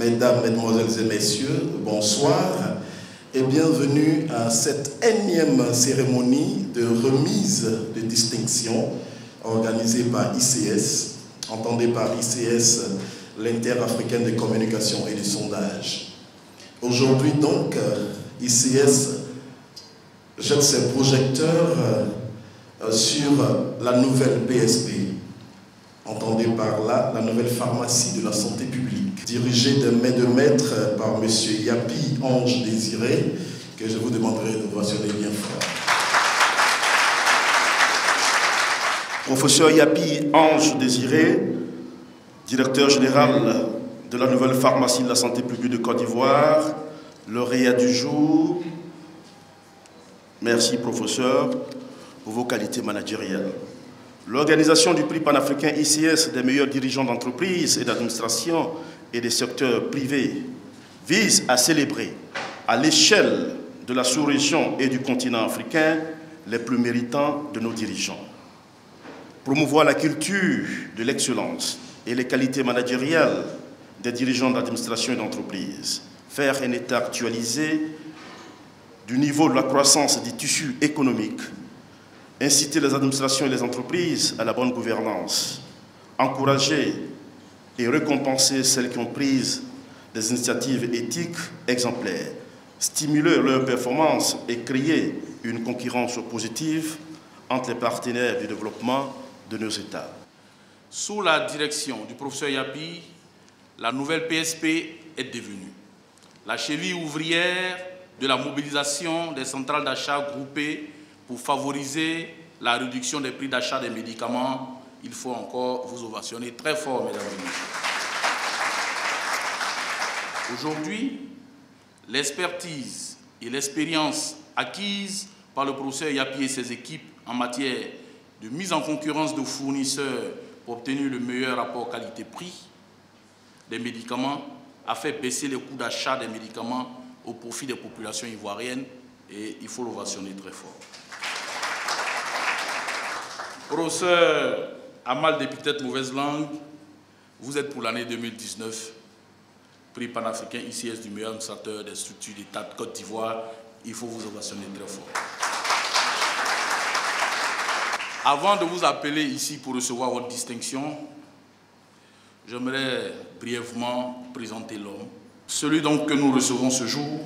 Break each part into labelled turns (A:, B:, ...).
A: Mesdames, Mesdemoiselles et Messieurs, bonsoir et bienvenue à cette énième cérémonie de remise de distinction organisée par ICS. Entendez par ICS l'Inter-Africaine de communication et de sondage. Aujourd'hui donc, ICS jette ses projecteurs sur la nouvelle PSP. Entendez par là la nouvelle pharmacie de la santé publique, dirigée de main de maître par M. Yapi Ange Désiré, que je vous demanderai de ovationner bien fort.
B: Professeur Yapi Ange Désiré, directeur général de la nouvelle pharmacie de la santé publique de Côte d'Ivoire, lauréat du jour. Merci, professeur, pour vos qualités managériales. L'organisation du prix panafricain ICS des meilleurs dirigeants d'entreprises et d'administration et des secteurs privés vise à célébrer à l'échelle de la sous-région et du continent africain les plus méritants de nos dirigeants. Promouvoir la culture de l'excellence et les qualités managériales des dirigeants d'administration et d'entreprise. Faire un état actualisé du niveau de la croissance des tissus économiques. Inciter les administrations et les entreprises à la bonne gouvernance, encourager et récompenser celles qui ont pris des initiatives éthiques exemplaires, stimuler leur performance et créer une concurrence positive entre les partenaires du développement de nos États.
C: Sous la direction du professeur Yapi, la nouvelle PSP est devenue la cheville ouvrière de la mobilisation des centrales d'achat groupées pour favoriser la réduction des prix d'achat des médicaments. Il faut encore vous ovationner très fort, mesdames et messieurs. Aujourd'hui, l'expertise et l'expérience acquises par le professeur Yapi et ses équipes en matière de mise en concurrence de fournisseurs pour obtenir le meilleur rapport qualité-prix des médicaments a fait baisser les coûts d'achat des médicaments au profit des populations ivoiriennes et il faut l'ovationner très fort. Professeur Amal d'épithète mauvaise langue, vous êtes pour l'année 2019 prix panafricain ICS du meilleur administrateur des structures d'État de Côte d'Ivoire. Il faut vous ovationner très fort. Avant de vous appeler ici pour recevoir votre distinction, j'aimerais brièvement présenter l'homme. Celui donc que nous recevons ce jour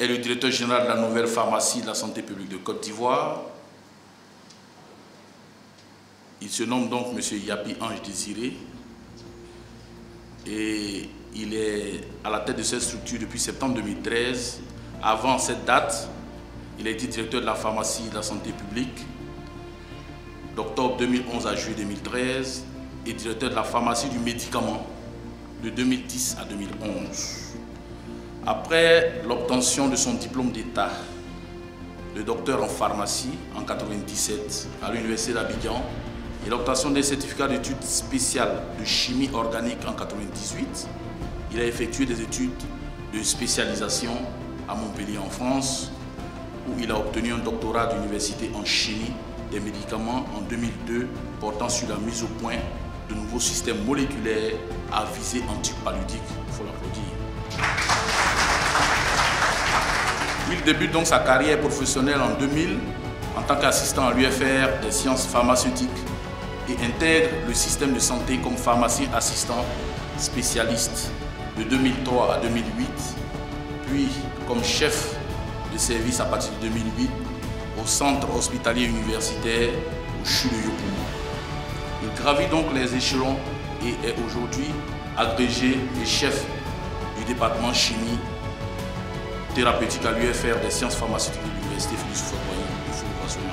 C: est le directeur général de la nouvelle pharmacie de la santé publique de Côte d'Ivoire. Il se nomme donc M. Yapi Ange Désiré et il est à la tête de cette structure depuis septembre 2013. Avant cette date, il a été directeur de la pharmacie de la santé publique d'octobre 2011 à juillet 2013 et directeur de la pharmacie du médicament de 2010 à 2011. Après l'obtention de son diplôme d'État de docteur en pharmacie en 1997 à l'université d'Abidjan et l'obtention d'un certificat d'études spéciales de chimie organique en 1998, il a effectué des études de spécialisation à Montpellier en France où il a obtenu un doctorat d'université en chimie des médicaments en 2002 portant sur la mise au point de nouveaux systèmes moléculaires à visée antipaludique. Il faut l'applaudir. Il débute donc sa carrière professionnelle en 2000 en tant qu'assistant à l'UFR des sciences pharmaceutiques et intègre le système de santé comme pharmacien assistant spécialiste de 2003 à 2008, puis comme chef de service à partir de 2008 au centre hospitalier universitaire au CHU de Yopougon. Il gravit donc les échelons et est aujourd'hui agrégé et chef du département chimie thérapeutique à l'UFR des sciences pharmaceutiques de l'université Félix Houphouët-Boigny. Il faut le rassurer.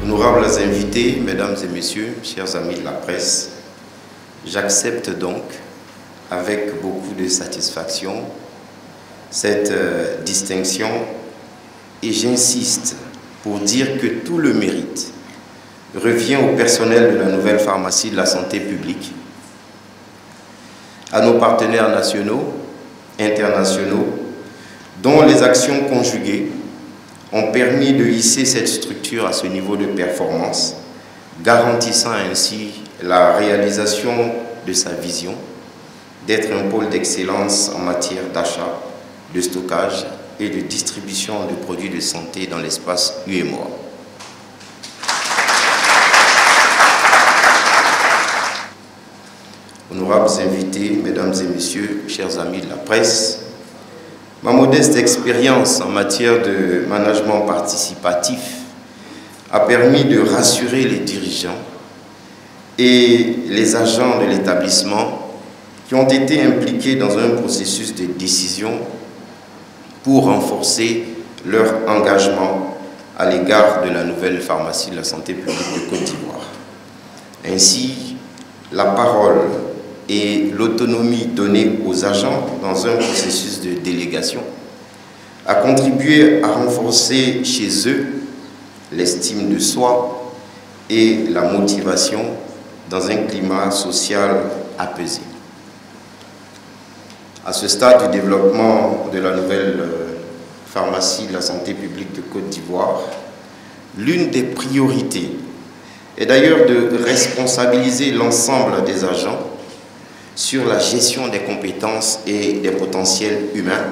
D: Honorables invités, mesdames et messieurs, chers amis de la presse, j'accepte donc avec beaucoup de satisfaction cette distinction et j'insiste pour dire que tout le mérite revient au personnel de la nouvelle pharmacie de la santé publique, à nos partenaires nationaux, internationaux, dont les actions conjuguées ont permis de hisser cette structure à ce niveau de performance, garantissant ainsi la réalisation de sa vision d'être un pôle d'excellence en matière d'achat, de stockage et de distribution de produits de santé dans l'espace UEMOA. Honorables invités, mesdames et messieurs, chers amis de la presse, ma modeste expérience en matière de management participatif a permis de rassurer les dirigeants et les agents de l'établissement qui ont été impliqués dans un processus de décision pour renforcer leur engagement à l'égard de la nouvelle pharmacie de la santé publique de Côte d'Ivoire. Ainsi, la parole et l'autonomie donnée aux agents dans un processus de délégation a contribué à renforcer chez eux l'estime de soi et la motivation dans un climat social apaisé. À ce stade du développement de la nouvelle pharmacie de la santé publique de Côte d'Ivoire, l'une des priorités est d'ailleurs de responsabiliser l'ensemble des agents sur la gestion des compétences et des potentiels humains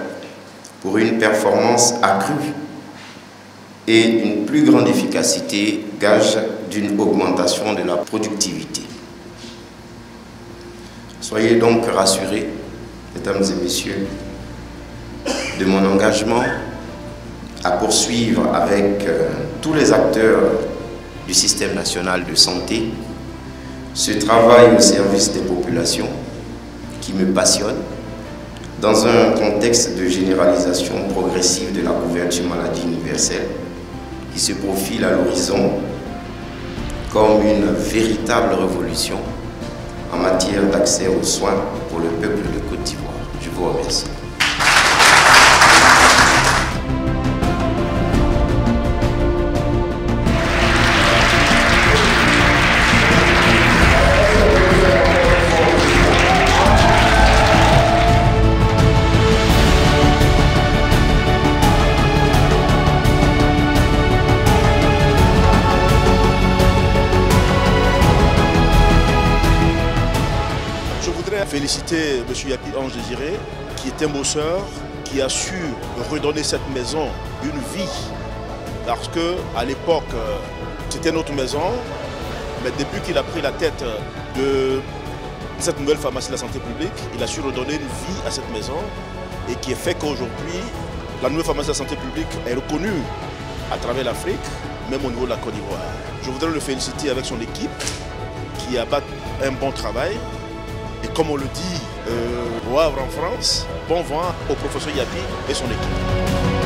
D: pour une performance accrue et une plus grande efficacité, gage d'une augmentation de la productivité. Soyez donc rassurés, mesdames et messieurs, de mon engagement à poursuivre avec tous les acteurs du système national de santé ce travail au service des populations qui me passionne dans un contexte de généralisation progressive de la couverture maladie universelle qui se profile à l'horizon comme une véritable révolution en matière d'accès aux soins pour le peuple de Côte d'Ivoire. Je vous remercie.
B: Féliciter M. Yapi Ange Désiré, qui est un bosseur, qui a su redonner cette maison une vie. Parce qu'à l'époque, c'était notre maison, mais depuis qu'il a pris la tête de cette nouvelle pharmacie de la santé publique, il a su redonner une vie à cette maison et qui fait qu'aujourd'hui, la nouvelle pharmacie de la santé publique est reconnue à travers l'Afrique, même au niveau de la Côte d'Ivoire. Je voudrais le féliciter avec son équipe qui abat un bon travail. Et comme on le dit au Havre en France, bon vent au professeur Yapi et son équipe.